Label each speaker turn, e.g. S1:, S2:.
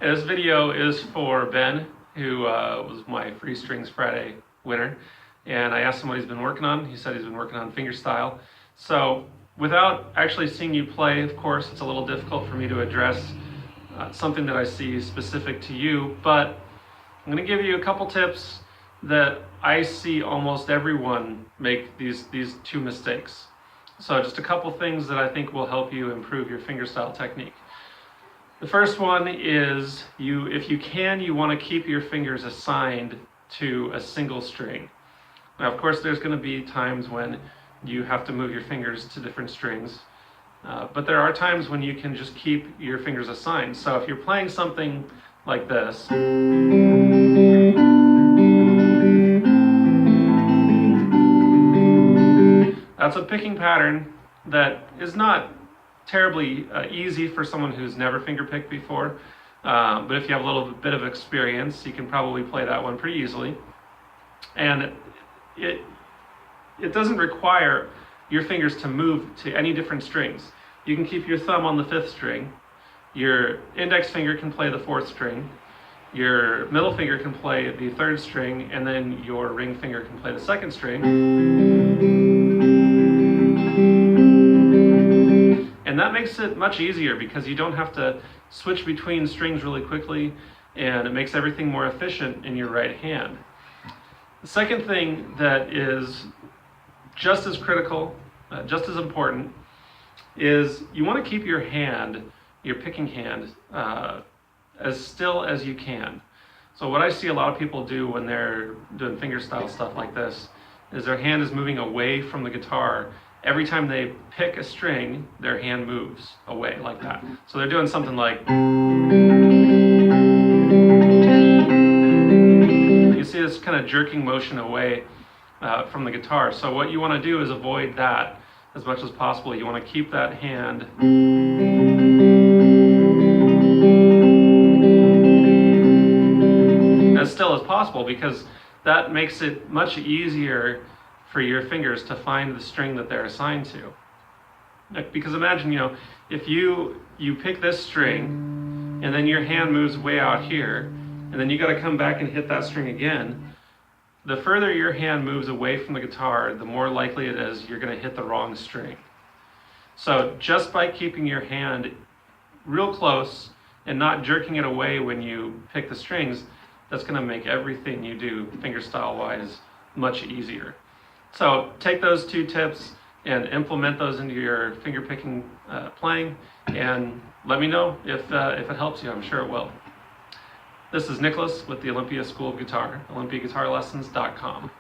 S1: This video is for Ben, who was my Free Strings Friday winner, and I asked him what he's been working on. He said he's been working on fingerstyle. So without actually seeing you play, of course, it's a little difficult for me to address something that I see specific to you, but I'm going to give you a couple tips that I see almost everyone make these two mistakes. So just a couple things that I think will help you improve your fingerstyle technique. The first one is if you can, you want to keep your fingers assigned to a single string. Now, of course, there's going to be times when you have to move your fingers to different strings, but there are times when you can just keep your fingers assigned. So if you're playing something like this, that's a picking pattern that is not terribly easy for someone who's never fingerpicked before, but if you have a little bit of experience, you can probably play that one pretty easily. And it doesn't require your fingers to move to any different strings. You can keep your thumb on the 5th string, your index finger can play the 4th string, your middle finger can play the 3rd string, and then your ring finger can play the 2nd string. And that makes it much easier because you don't have to switch between strings really quickly, and it makes everything more efficient in your right hand. The second thing that is just as critical, just as important, is you want to keep your hand, your picking hand, as still as you can. So what I see a lot of people do when they're doing fingerstyle stuff like this is their hand is moving away from the guitar. Every time they pick a string, their hand moves away like that. So they're doing something like, you see this kind of jerking motion away from the guitar. So what you want to do is avoid that as much as possible. You want to keep that hand as still as possible, because that makes it much easier for your fingers to find the string that they're assigned to. Because imagine, if you pick this string and then your hand moves way out here, and then you got to come back and hit that string again, the further your hand moves away from the guitar, the more likely it is you're going to hit the wrong string. So just by keeping your hand real close and not jerking it away when you pick the strings, that's going to make everything you do fingerstyle wise much easier. So take those 2 tips and implement those into your fingerpicking playing, and let me know if it helps you. I'm sure it will. This is Nicholas with the Olympia School of Guitar, olympiaguitarlessons.com.